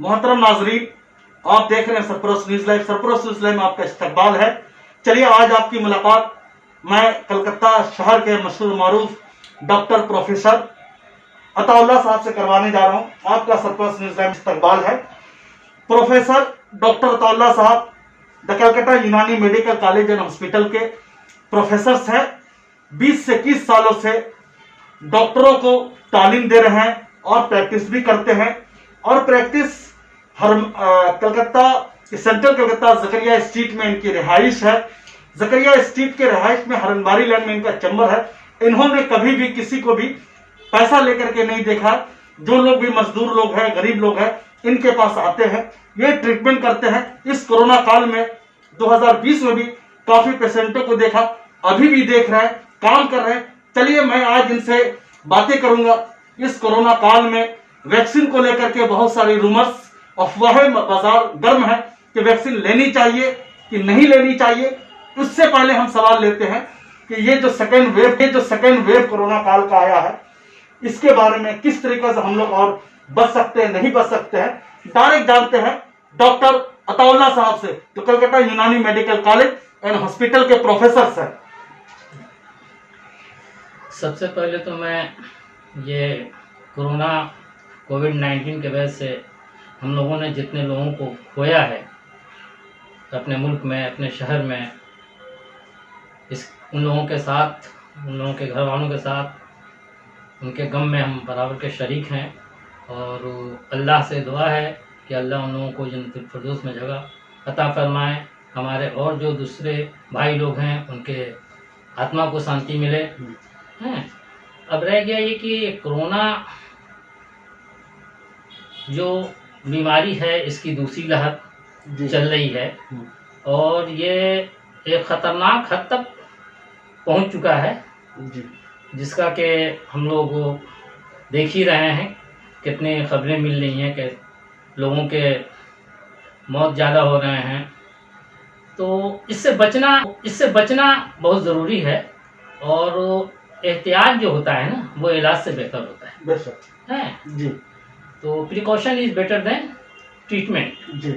मोहतरम नाजरीन, आप देख रहे हैं Sarfarosh news live. Sarfarosh news live में आपका इस्तकबाल है। चलिए आज आपकी मुलाकात मैं कलकत्ता शहर के मशहूर मारूफ डॉक्टर प्रोफेसर अताउल्लाह साहब से करवाने जा रहा हूं। आपका सरफरोश न्यूज लाइव में इस्तकबाल है। प्रोफेसर डॉक्टर अताउल्लाह साहब द कलकत्ता यूनानी मेडिकल कॉलेज एंड हॉस्पिटल के प्रोफेसर हैं। 20 से 21 सालों से डॉक्टरों को तालीम दे रहे हैं और प्रैक्टिस भी करते हैं। और प्रैक्टिस कलकत्ता सेंट्रल कलकत्ता जकरिया स्ट्रीट में इनकी रिहाइश है। जकरिया स्ट्रीट के रिहाइश में हरनबारी लैंड में इनका चैम्बर है। इन्होंने कभी भी किसी को भी पैसा लेकर के नहीं देखा। जो लोग भी मजदूर लोग हैं, गरीब लोग हैं, इनके पास आते हैं, ये ट्रीटमेंट करते हैं। इस कोरोना काल में 2020 में भी काफी पेशेंटों को देखा, अभी भी देख रहे हैं, काम कर रहे हैं। चलिए मैं आज इनसे बातें करूंगा। इस कोरोना काल में वैक्सीन को लेकर के बहुत सारी रूमर्स, अफवाहें बाजार गर्म है कि वैक्सीन लेनी चाहिए कि नहीं लेनी चाहिए। उससे पहले हम सवाल लेते हैं कि ये जो सेकेंड वेव कोरोना काल का आया है, इसके बारे में किस तरीके से हम लोग और बच सकते हैं, नहीं बच सकते हैं, डायरेक्ट जानते हैं डॉक्टर अताउल्लाह साहब से, जो कलकत्ता यूनानी मेडिकल कॉलेज एंड हॉस्पिटल के प्रोफेसर हैं। सबसे पहले तो मैं ये कोविड-19 की वजह से हम लोगों ने जितने लोगों को खोया है अपने मुल्क में, अपने शहर में, उन लोगों के साथ, उन लोगों के घर वालों के साथ उनके गम में हम बराबर के शरीक हैं। और अल्लाह से दुआ है कि अल्लाह उन लोगों को जन्नतुल फिरदौस में जगह अता फरमाए। हमारे और जो दूसरे भाई लोग हैं उनके आत्मा को शांति मिले हैं। अब रह गया ये कि कोरोना जो बीमारी है, इसकी दूसरी लहर चल रही है और ये एक ख़तरनाक हद तक पहुंच चुका है, जिसका कि हम लोग देख ही रहे हैं। कितनी खबरें मिल रही हैं कि लोगों के मौत ज़्यादा हो रहे हैं। तो इससे बचना बहुत ज़रूरी है। और एहतियात जो होता है ना, वो इलाज से बेहतर होता है। बेशक है जी। तो precaution is better than treatment जी।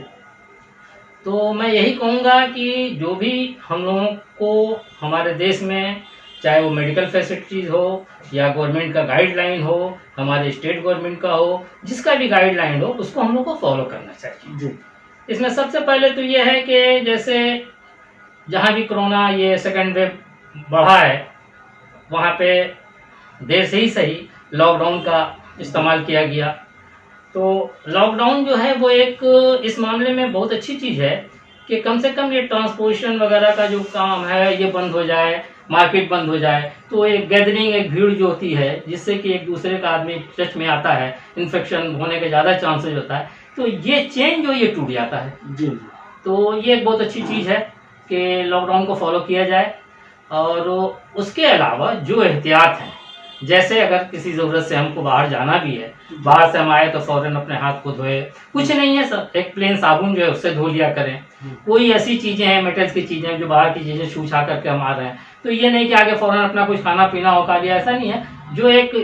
तो मैं यही कहूँगा कि जो भी हम लोगों को हमारे देश में, चाहे वो मेडिकल फैसिलिटीज़ हो या गवर्नमेंट का गाइडलाइन हो, हमारे स्टेट गवर्नमेंट का हो, जिसका भी गाइडलाइन हो, उसको हम लोग को फॉलो करना चाहिए जी। इसमें सबसे पहले तो ये है कि जैसे जहाँ भी कोरोना ये सेकेंड वेव बढ़ा है, वहाँ पे देर से ही सही लॉकडाउन का इस्तेमाल किया गया। तो लॉकडाउन जो है वो एक इस मामले में बहुत अच्छी चीज़ है कि कम से कम ये ट्रांसपोर्टेशन वगैरह का जो काम है ये बंद हो जाए, मार्केट बंद हो जाए। तो एक गैदरिंग, एक भीड़ जो होती है, जिससे कि एक दूसरे का आदमी टच में आता है, इन्फेक्शन होने के ज़्यादा चांसेस होता है। तो ये चेन जो ये टूट जाता है। जी। तो ये एक बहुत अच्छी चीज़ है कि लॉकडाउन को फॉलो किया जाए। और उसके अलावा जो एहतियात हैं, जैसे अगर किसी ज़रूरत से हमको बाहर जाना भी है, बाहर से हम आए तो फ़ौरन अपने हाथ को धोए। कुछ नहीं है सर, एक प्लेन साबुन जो है उससे धो लिया करें। कोई ऐसी चीज़ें हैं, मेटल्स की चीज़ें, जो बाहर की चीज़ें छू छा करके हम आ रहे हैं, तो ये नहीं कि आगे फ़ौरन अपना कुछ खाना पीना हो का लिया, ऐसा नहीं है। जो एक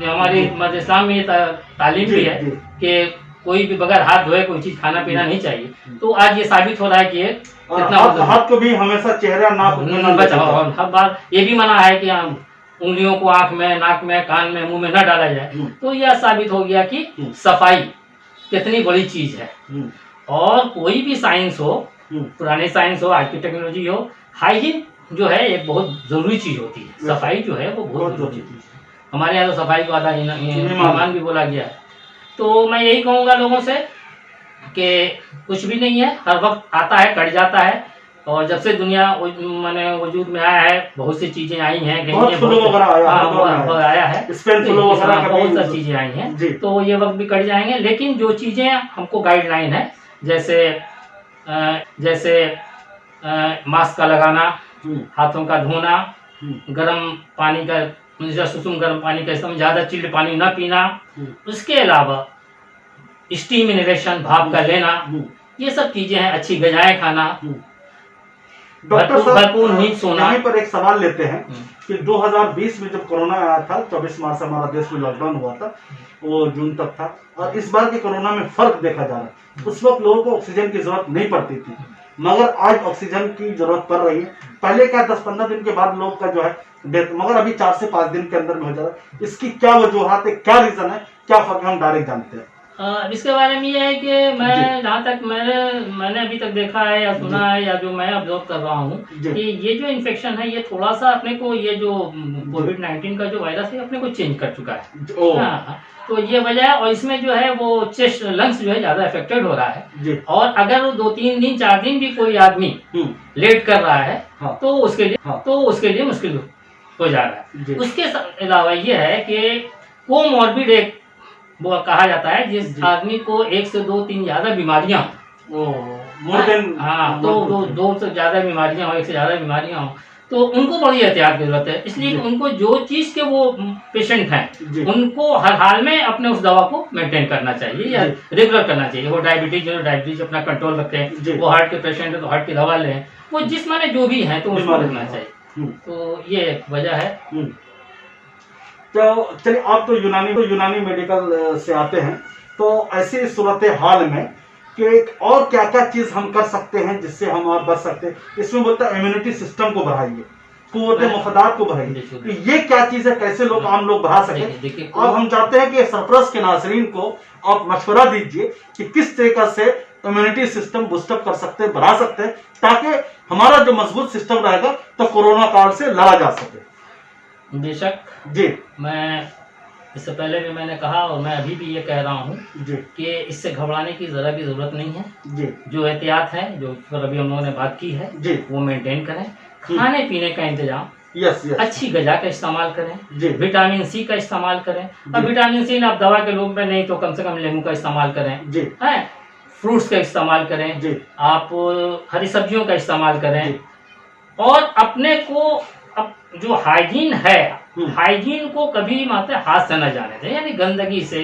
हमारी मज़हब इस्लाम में ये तालीम भी है कि कोई भी बगैर हाथ धोए कोई चीज़ खाना पीना नहीं चाहिए। तो आज ये साबित हो रहा है कि ये हाथ को भी हमेशा चेहरा नाक बचाओ। हर बार ये भी मना है कि उंगलियों को आंख में, नाक में, कान में, मुंह में न डाला जाए। तो यह साबित हो गया कि सफाई कितनी बड़ी चीज है। और कोई भी साइंस हो, पुरानी साइंस हो, आज की टेक्नोलॉजी हो, हाइजीन जो है एक बहुत जरूरी चीज होती है। सफाई जो है वो बहुत जरूरी चीज है। हमारे यहाँ तो सफाई को आधा ईमान भी बोला गया है। तो मैं यही कहूँगा लोगों से कि कुछ भी नहीं है, हर वक्त आता है, कट जाता है। और जब से दुनिया माने वजूद में आया है, बहुत सी चीजें आई हैं, बहुत आया है, बहुत सारी चीजें आई हैं। तो ये वक्त भी कट जाएंगे। लेकिन जो चीजें हमको गाइडलाइन है, जैसे मास्क का लगाना, हाथों का धोना, गर्म पानी का, सुसुम गर्म पानी का इस्तेमाल, ज्यादा चिल्ड पानी न पीना, उसके अलावा स्टीम इनहेलेशन, भाप का लेना, ये सब चीजें हैं। अच्छी ग़िज़ाएं खाना, डॉक्टर साहब भरपूर नींद सोना। यहाँ पर एक सवाल लेते हैं कि 2020 में जब कोरोना आया था, 24 मार्च से हमारा देश में लॉकडाउन हुआ था, वो जून तक था, और इस बार के कोरोना में फर्क देखा जा रहा है। उस वक्त लोगों को ऑक्सीजन की जरूरत नहीं पड़ती थी, मगर आज ऑक्सीजन की जरूरत पड़ रही है। पहले क्या 10-15 दिन के बाद लोग का जो है डेथ, मगर अभी 4 से 5 दिन के अंदर में हो जा रहा है। इसकी क्या वजूहत है, क्या रीजन है, क्या फर्क है, हम डायरेक्ट जानते हैं। इसके बारे में ये है कि मैं जहाँ तक मैंने अभी तक देखा है या सुना है या जो मैं ऑब्जर्व कर रहा हूँ कि ये जो इन्फेक्शन है ये थोड़ा सा अपने को, ये जो कोविड-19 का जो वायरस है अपने को चेंज कर चुका है। हाँ, तो ये वजह है। और इसमें जो है वो चेस्ट लंग्स जो है ज्यादा अफेक्टेड हो रहा है। और अगर 2-3 दिन 4 दिन भी कोई आदमी लेट कर रहा है तो उसके लिए मुश्किल हो जा रहा है। उसके अलावा ये है कि कोमॉर्बिड एक वो कहा जाता है जिस आदमी को 1 से 2-3 ज्यादा बीमारियां हो, तो 2 से ज्यादा बीमारियां हो, 1 से ज्यादा बीमारियां हो, तो उनको बड़ी एहतियात की जरूरत है। इसलिए उनको जो चीज के वो पेशेंट हैं उनको हर हाल में अपने उस दवा को मेंटेन करना चाहिए या रेगुलर करना चाहिए। वो डायबिटीज अपना कंट्रोल रखें, वो हार्ट के पेशेंट है तो हार्ट की दवा लें, वो जिस माने जो भी है तो उसको रखना चाहिए। तो ये एक वजह है। तो चलिए, आप तो यूनानी मेडिकल से आते हैं, तो ऐसी सूरत हाल में कि और क्या क्या चीज हम कर सकते हैं जिससे हम और बच सकते हैं। इसमें बोलता है इम्यूनिटी सिस्टम को बढ़ाइए, कुव्वत मुफादात को बढ़ाइए। तो ये क्या चीज है, कैसे लोग आम लोग बढ़ा सके। अब हम चाहते हैं कि सरफरोश के नाज़रीन को आप मशवरा दीजिए कि किस तरीका से इम्यूनिटी सिस्टम बूस्टअप कर सकते हैं, बढ़ा सकते हैं, ताकि हमारा जो मजबूत सिस्टम रहेगा तो कोरोना काल से लड़ा जा सके। बेशक जी, मैं इससे पहले भी मैंने कहा और मैं अभी भी ये कह रहा हूँ कि इससे घबराने की जरा भी जरूरत नहीं है। जी, जो एहतियात है, जो पर अभी हम लोगों ने बात की है, जी, वो मेंटेन करें। खाने पीने का इंतजाम, यस, अच्छी गजा का इस्तेमाल करें, जी, विटामिन सी का इस्तेमाल करें। अब विटामिन सी आप दवा के रूप में नहीं तो कम से कम नींबू का इस्तेमाल करें, जी, है, फ्रूट्स का इस्तेमाल करें, जी, आप हरी सब्जियों का इस्तेमाल करें। और अपने को अब जो हाइजीन है, हाइजीन को कभी मात्र हाथ से न जाने दें, यानी गंदगी से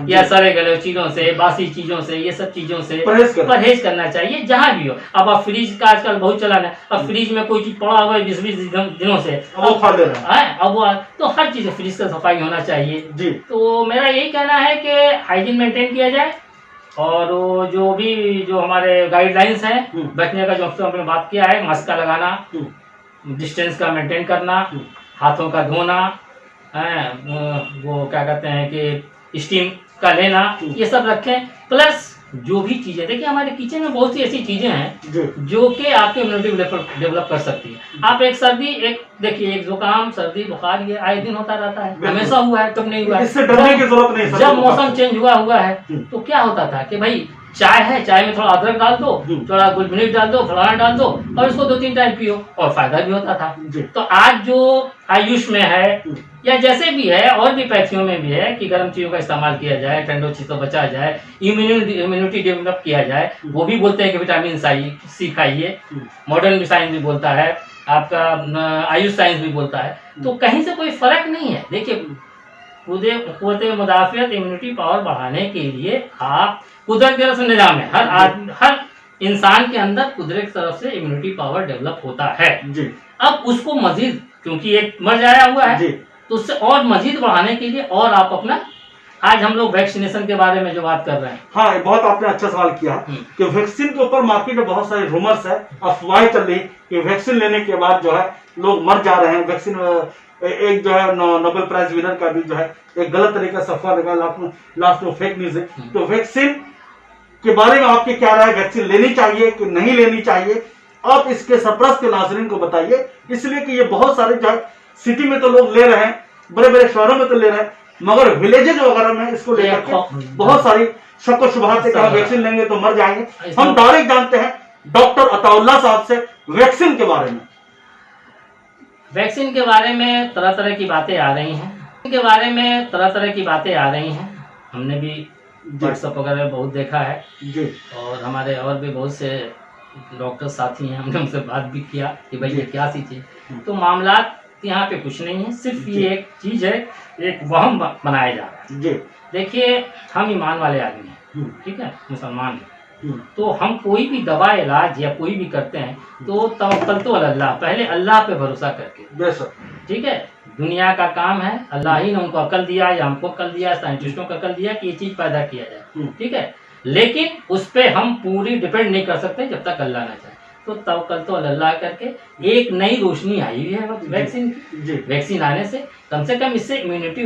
या सड़े गले चीजों से, बासी चीजों से, ये सब चीजों से परहेज करना चाहिए जहाँ भी हो। अब आप फ्रिज का आजकल बहुत चलन है, अब फ्रिज में कोई चीज पड़ा हुआ है 20-20 दिनों से, अब खा ले रहे हैं, अब वो तो हर चीज फ्रिज का सफाई होना चाहिए। जी, तो मेरा यही कहना है कि हाइजीन मेंटेन किया जाए और जो हमारे गाइडलाइंस हैं बचने का, जो हमने बात किया है, मास्क का लगाना, डिस्टेंस का मेंटेन करना, हाथों का धोना, वो क्या कहते हैं कि स्टीम का लेना, ये सब रखें। प्लस जो भी चीजें, देखिए हमारे किचन में बहुत सी ऐसी चीजें हैं जो कि आपके इम्यूनिटी डेवलप कर सकती है। आप एक सर्दी, देखिए एक जुकाम, सर्दी, बुखार ये आए दिन होता रहता है, हमेशा हुआ है, कब नहीं हुआ है, इससे डरने की जरूरत नहीं। जब मौसम चेंज हुआ है तो क्या होता था कि भाई चाय है, चाय में थोड़ा अदरक डाल दो, थोड़ा गुलमरीच डाल दो, फलाना डाल दो और इसको 2-3 टाइम पियो और फायदा भी होता था। तो आज जो आयुष में है या जैसे भी है और भी पैथियों में भी है कि गर्म चीजों का इस्तेमाल किया जाए, ठंडो चीज से बचा जाए, इम्यूनिटी डेवलप किया जाए। वो भी बोलते हैं कि विटामिन सी खाइए, मॉडर्न साइंस भी बोलता है, आपका आयुष साइंस भी बोलता है। तो कहीं से कोई फर्क नहीं है। देखिए कुव्वत मुदाफियत, इम्यूनिटी पावर बढ़ाने के लिए आप कुदरत की तरफ से निजाम है, हर इंसान के अंदर कुदरत की तरफ से इम्यूनिटी पावर डेवलप होता है। जी, अब उसको मजीद, क्योंकि एक मर जाया हुआ है, तो उससे और मजीद बढ़ाने के लिए और आप अपना, आज हम लोग वैक्सीनेशन के बारे में जो बात कर रहे हैं। हाँ, बहुत आपने अच्छा सवाल किया कि वैक्सीन के ऊपर मार्केट में बहुत सारे रूमर्स है, अफवाहें चल रही कि वैक्सीन लेने के बाद जो है लोग मर जा रहे हैं। वैक्सीन एक जो है नोबेल प्राइज विनर का भी जो है एक गलत तरीके से अफवाह लगा, लास्ट में फेक न्यूज है। तो वैक्सीन के बारे में आपकी क्या राय, वैक्सीन लेनी चाहिए कि नहीं लेनी चाहिए, आप इसके सरप्रस्त के नाज़रीन को बताइए। इसलिए कि ये बहुत सारे जो है सिटी में तो लोग ले रहे हैं, बड़े बड़े शहरों में तो ले रहे हैं, मगर विलेजेज वगैरह में इसको लेकर के बहुत सारी शक व शुबहात है कि हम वैक्सीन लेंगे तो मर जाएंगे। हम डायरेक्ट जानते हैं डॉक्टर अताउल्लाह साहब से वैक्सीन के बारे में। वैक्सीन के बारे में तरह तरह की बातें आ रही हैं, हमने भी व्हाट्सएप वगैरह बहुत देखा है जी, और हमारे और भी बहुत से डॉक्टर साथी हैं, हमने उनसे बात भी किया कि भाई ये क्या सी चीज। तो मामला यहाँ पे कुछ नहीं है, सिर्फ ये एक चीज है, एक वहम बनाया जा रहा है। जी, देखिए हम ईमान वाले आदमी हैं, ठीक है, मुसलमान हैं, तो हम कोई भी दवा इलाज या कोई भी करते हैं तो तवक्कल तो अल्लाह, पहले अल्लाह पे भरोसा करके। ठीक है, दुनिया का काम है, अल्लाह ही ने उनको अकल दिया या हमको अकल दिया, साइंटिस्टों को अकल दिया कि ये चीज पैदा किया जाए, ठीक है। लेकिन उस पे हम पूरी डिपेंड नहीं कर सकते जब तक अल्लाह ना चाहे। तो तवक्कल तो अल्लाह करके एक नई रोशनी आई हुई है वैक्सीन की। वैक्सीन आने से कम इससे इम्यूनिटी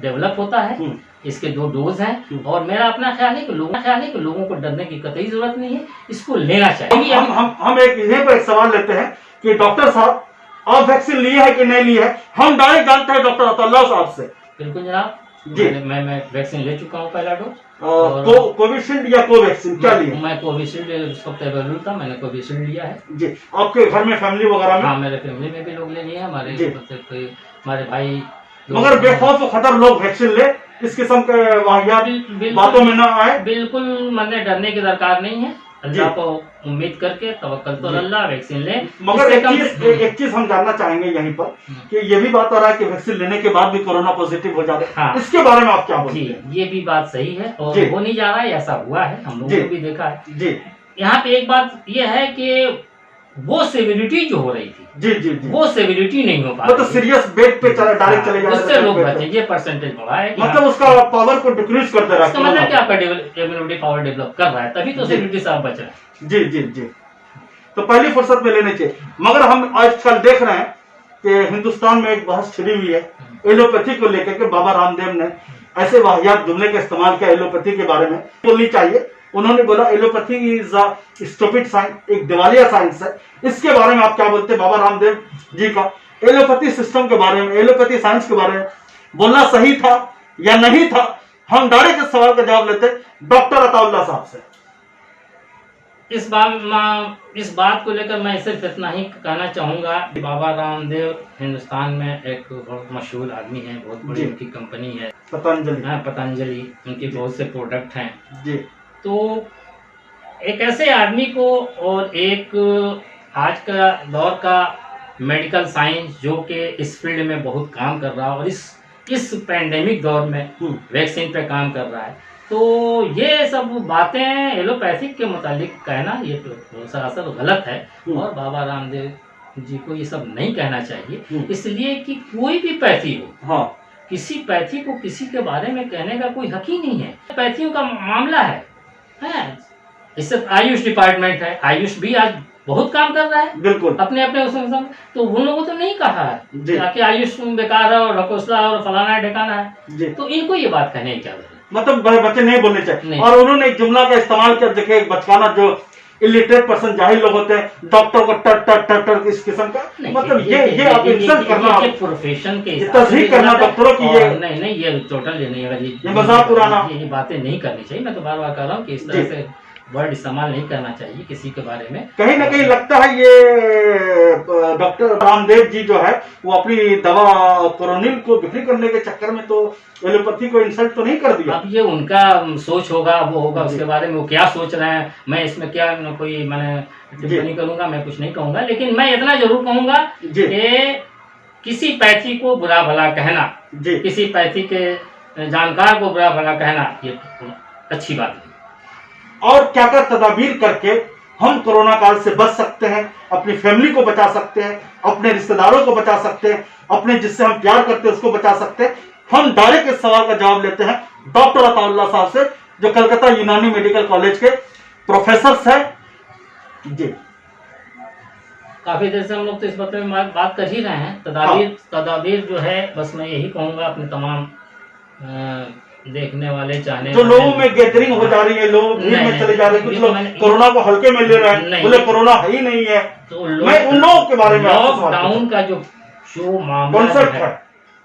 डेवलप होता है। इसके 2 डोज हैं और मेरा अपना ख्याल है कि लोगों को डरने की कतई जरूरत नहीं है, इसको लेना चाहिए। हम एक यहीं पर एक सवाल लेते हैं कि डॉक्टर साहब आप वैक्सीन लिए है कि नहीं लिए है? हम डायरेक्ट जानते हैं डॉक्टर अताउल्लाह साहब से। बिल्कुल जनाब जी, मैं वैक्सीन ले चुका हूँ, पहला डोज। कोविशील्ड या कोवैक्सीन क्या लिए? मैं कोविशील्ड उस वक्त अवेलेबल था, मैंने कोविशील्ड लिया है। जी, आपके घर में फैमिली वगैरह में? हाँ, मेरे फैमिली में भी लोग ले लिए हैं, हमारे भाई। मगर बेखौफ खतर लोग वैक्सीन ले, इस किस्म के वाहियात बातों में ना आए। बिल्कुल मैंने डरने की दरकार नहीं है, अल्लाह को उम्मीद करके तवक्कल तो अल्लाह, वैक्सीन ले। मगर एक चीज हम जानना चाहेंगे यहीं पर कि ये भी बात आ रहा है कि वैक्सीन लेने के बाद भी कोरोना पॉजिटिव हो जाता है। हाँ, इसके बारे में आप क्या बोलते हैं? ये भी बात सही है और हो नहीं जा रहा है, ऐसा हुआ है, हम लोगों ने भी देखा है। जी, यहाँ पे एक बात ये है कि वो सेविलिटी जो हो रही थी, जी, वो सेविलिटी नहीं हो पा रही, मतलब सीरियस बेड पे डायरेक्ट चले जा रहे हैं, उससे लोग बचे। ये परसेंटेज बढ़ा है, मतलब उसका पावर को डिक्रीज कर दे रहा है। इसका मतलब क्या, आपका इम्यूनिटी पावर डेवलप कर रहा है, तभी तो सेविलिटी से आप बच रहे हैं। जी जी जी, तो पहली फुर्सत में लेने चाहिए। मगर हम आजकल देख रहे हैं कि हिंदुस्तान में एक बहस छिड़ी हुई है एलोपैथी को लेकर के। बाबा रामदेव ने ऐसे वाहियात जुमले का इस्तेमाल किया एलोपैथी के बारे में, बोलनी चाहिए। उन्होंने बोला allopathy is a stupid science, एक दिवालिया साइंस है। इसके बारे में आप क्या बोलते हैं? बाबा रामदेव जी का एलोपैथी सिस्टम के बारे में, एलोपैथी साइंस के बारे में बोलना सही था या नहीं था? हम डायरेक्ट इस सवाल का जवाब लेते हैं डॉक्टर अताउल्लाह साहब से। इस बात को लेकर मैं सिर्फ इतना ही कहना चाहूंगा, बाबा रामदेव हिंदुस्तान में एक बहुत मशहूर आदमी है, बहुत बड़ी उनकी कंपनी है पतंजलि, उनके बहुत से प्रोडक्ट हैं जी। तो एक ऐसे आदमी को और एक आज का दौर का मेडिकल साइंस जो कि इस फील्ड में बहुत काम कर रहा है और इस पैंडेमिक दौर में वैक्सीन पे काम कर रहा है, तो ये सब बातें एलोपैथिक के मुतालिक कहना ये तो सरासर गलत है और बाबा रामदेव जी को ये सब नहीं कहना चाहिए। इसलिए कि कोई भी पैथी हो, हाँ, किसी पैथी को किसी के बारे में कहने का कोई हक ही नहीं है। पैथियों का मामला है, इससे आयुष डिपार्टमेंट है, आयुष भी आज बहुत काम कर रहा है बिल्कुल अपने उसमें, तो उन लोगों तो नहीं कहा है कि आयुष बेकार है और रकोसला और फलाना ठिकाना है, तो इनको ये बात कहने की क्या जरूरत, मतलब बच्चे नहीं बोलने चाहिए। और उन्होंने एक जुमला का इस्तेमाल किया, देखे एक बचकाना जो इलिटरेट पर्सन जाहिल लोग होते हैं, डॉक्टर को टर टर टर टर इस किस्म का, मतलब ये आप इंसल्ट करना, प्रोफेशन के तस्दीक करना डॉक्टरों की, ये नहीं ये टोटल ये नहीं, अगर ये मजाक उड़ाना, ये बातें नहीं करनी चाहिए। मैं तो बार बार कह रहा हूँ कि इस तरह से वर्ड इस्तेमाल नहीं करना चाहिए किसी के बारे में। कहीं ना कहीं लगता है ये डॉक्टर रामदेव जी जो है वो अपनी दवा कोरोनिल को बिक्री करने के चक्कर में तो एलोपैथी को इंसल्ट तो नहीं कर दिया। अब ये उनका सोच होगा, वो होगा, उसके बारे में वो क्या सोच रहे हैं, मैं इसमें क्या कोई मैंने टिप्पणी करूंगा, मैं कुछ नहीं कहूंगा। लेकिन मैं इतना जरूर कहूंगा कि किसी पैथी को बुरा भला कहना, किसी पैथी के जानकार को बुरा भला कहना, ये अच्छी बात नहीं। और क्या क्या तदाबीर करके हम कोरोना काल से बच सकते हैं, अपनी फैमिली को बचा सकते हैं, अपने रिश्तेदारों को बचा सकते हैं, अपने जिससे हम प्यार करते हैं उसको बचा सकते हैं, हम डायरेक्ट इस सवाल का जवाब लेते हैं डॉक्टर अताउल्लाह साहब से, जो कलकत्ता यूनानी मेडिकल कॉलेज के प्रोफेसर हैं जी। काफी देर से हम लोग तो इस बारे में बात कर ही रहे हैं। तदाबीर जो है, बस मैं यही कहूंगा अपने तमाम देखने वाले, चाहने जो लोगों में गैदरिंग हो जा रही है, लोग भीड़ में चले जा रहे हैं, कुछ लोग कोरोना को हल्के में ले रहे हैं, बोले कोरोना है ही नहीं है, तो मैं उन लोगों के बारे में लॉकडाउन का जो मामला कॉन्सेप्ट है,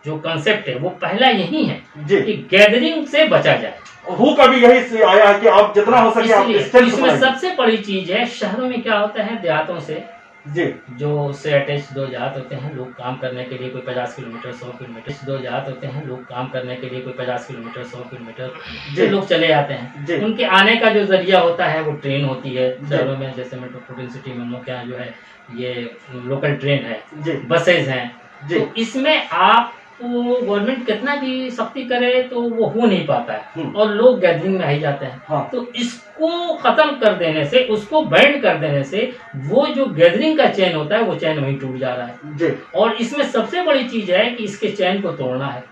जो कंसेप्ट है, वो पहला यही है कि गैदरिंग से बचा जाए। वो कभी यही से आया है कि आप जितना हो सके, इसमें सबसे बड़ी चीज है, शहरों में क्या होता है, देहातों से जी जो से अटैच दो जात होते हैं, लोग काम करने के लिए कोई 50 किलोमीटर 100 किलोमीटर, दो जात होते हैं, लोग काम करने के लिए कोई 50 किलोमीटर 100 किलोमीटर से लोग चले जाते हैं। उनके आने का जो जरिया होता है वो ट्रेन होती है शहरों में, जैसे मेट्रोपोलिटन सिटी में हम लोग के यहाँ जो है ये लोकल ट्रेन है, बसेज हैं। तो इसमें आप तो गवर्नमेंट कितना भी सख्ती करे तो वो हो नहीं पाता है हम्म। और लोग गैदरिंग में आ ही जाते हैं। हाँ। तो इसको खत्म कर देने से, उसको बैंड कर देने से वो जो गैदरिंग का चैन होता है वो चैन वहीं टूट जा रहा है। जी। और इसमें सबसे बड़ी चीज है कि इसके चैन को तोड़ना है।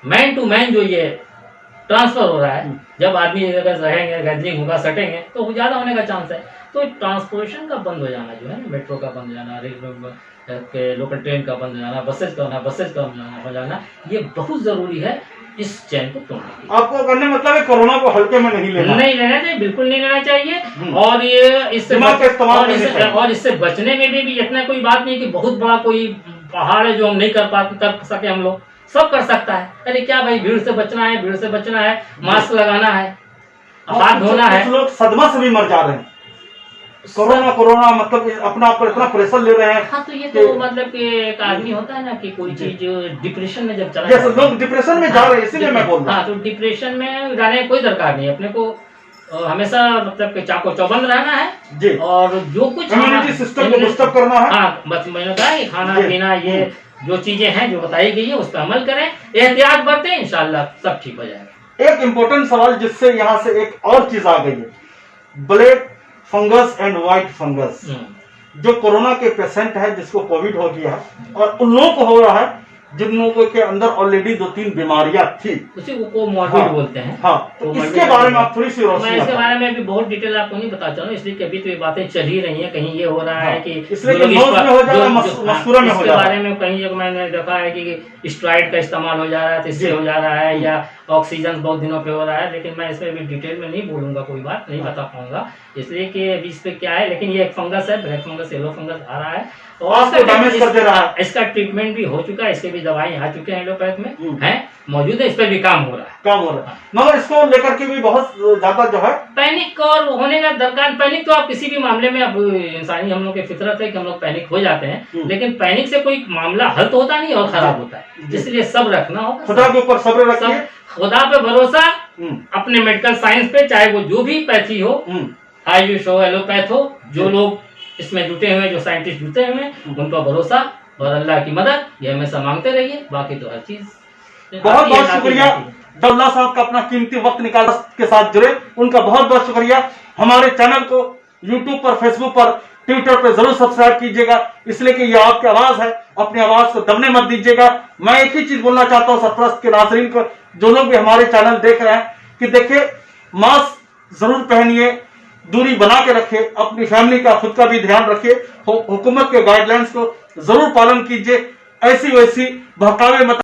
मैन टू मैन जो ये ट्रांसफर हो रहा है, जब आदमी अगर रहेंगे, गैदरिंग होगा, सटेंगे तो ज्यादा होने का चांस है। तो ट्रांसपोर्टेशन का बंद हो जाना जो है ना, मेट्रो का बंद हो जाना, रेल लोकल ट्रेन का बंद हो जाना, बसेज का हो जाना, ये बहुत जरूरी है इस चैन को तोड़ने के लिए। आपको करने मतलब है कोरोना को हल्के में नहीं लेना। नहीं लेना चाहिए, बिल्कुल नहीं लेना चाहिए। और ये इससे दिमाग का इस्तेमाल करना चाहिए। और इससे बचने में भी इतना कोई बात नहीं कि बहुत बड़ा कोई पहाड़ है जो हम नहीं कर सके, हम लोग सब कर सकता है। अरे क्या भाई, भीड़ से बचना है, भीड़ से बचना है, मास्क लगाना है, हाथ धोना है। कुछ लोग सदमा से भी मर जा रहे हैं। कोरोना मतलब अपना आप पर इतना प्रेशर ले रहे हैं। हाँ, तो ये तो मतलब कि एक आदमी होता है ना कि कोई चीज डिप्रेशन में जब चला जैसे लोग डिप्रेशन में जा रहे हैं, इसीलिए मैं बोल रहा हूँ। हाँ, तो डिप्रेशन में जाने की कोई दरकार नहीं है। अपने को हमेशा मतलब कि चाको चौबंद रहना है जी। और जो कुछ इम्यूनिटी सिस्टम को बूस्ट अप करना है। हाँ, बस मैंने कहा कि खाना पीना, ये जो चीजें हैं जो बताई गई है उस पर अमल करें, एहतियात बरतें, इंशाल्लाह सब ठीक हो जाएगा। एक इम्पोर्टेंट सवाल जिससे यहाँ से एक और चीज आ गई है, black fungus and white fungus. जो कोरोना के पेशेंट है, जिसको कोविड हो गया है और उन लोगों को हो रहा है जिन लोगों के अंदर ऑलरेडी 2-3 बीमारियां थी, उसी को मोर्बिड बोलते हैं। हाँ, तो इसके बारे में आप थोड़ी सी रोशनी। मैं इसके बारे में अभी बहुत डिटेल आपको नहीं बता चाहूँ, इसलिए कि अभी तो ये बातें चल ही रही हैं। कहीं ये हो रहा है कि इसलिए कि नोज में हो जा रहा है, मस्कुरा में हो जा रहा है। इसके बारे में कहीं जगह मैंने देखा है कि स्टेरॉइड का इस्तेमाल हो जा रहा है, तो इससे हो जा रहा है, या ऑक्सीजन बहुत दिनों पे हो रहा है। लेकिन मैं इसमें भी डिटेल में नहीं बोलूंगा, कोई बात नहीं बता पाऊंगा, इसलिए कि अभी इस पे क्या है। लेकिन ये एक फंगस है, ब्लैक फंगस, येलो फंगस आ रहा है और डैमेज कर दे रहा है। इसका ट्रीटमेंट भी हो चुका है, इसके भी दवाई आ चुके हैं, एलोपैथ में है मौजूद है, इस पर भी काम हो रहा है। मगर इसको लेकर के भी बहुत ज्यादा जो है पैनिक और होने का दरकार। पैनिक तो आप किसी भी मामले में, अब इंसानी हम लोग की फितरत है कि हम लोग पैनिक हो जाते हैं, लेकिन पैनिक से कोई मामला हल तो होता नहीं और खराब होता है। इसलिए सब रखना होगा, खुदा के ऊपर सब्र रखिए, खुदा पे भरोसा, अपने मेडिकल साइंस पे, चाहे वो जो भी पैथी हो, आयुष हो, एलोपैथ हो, जो लोग इसमें जुटे हुए, जो साइंटिस्ट जुटे हुए, उन पर भरोसा और अल्लाह की मदद ये हमेशा मांगते रहिए। बाकी तो हर चीज बहुत बहुत शुक्रिया अब्दुल्ला साहब का अपना कीमती वक्त निकाल के साथ जुड़े, उनका बहुत बहुत शुक्रिया। हमारे चैनल को यूट्यूब पर, फेसबुक पर, ट्विटर पर जरूर सब्सक्राइब कीजिएगा, इसलिए कि ये आपकी आवाज है, अपनी आवाज को दबने मत दीजिएगा। मैं एक ही चीज बोलना चाहता हूँ सरप्रस्त के नाज़रीन को, जो लोग भी हमारे चैनल देख रहे हैं, कि देखिए मास्क जरूर पहनिए, दूरी बना के रखिए, अपनी फैमिली का, खुद का भी ध्यान रखिए, हुकूमत के गाइडलाइंस को जरूर पालन कीजिए। ऐसी वैसी बहकावे मत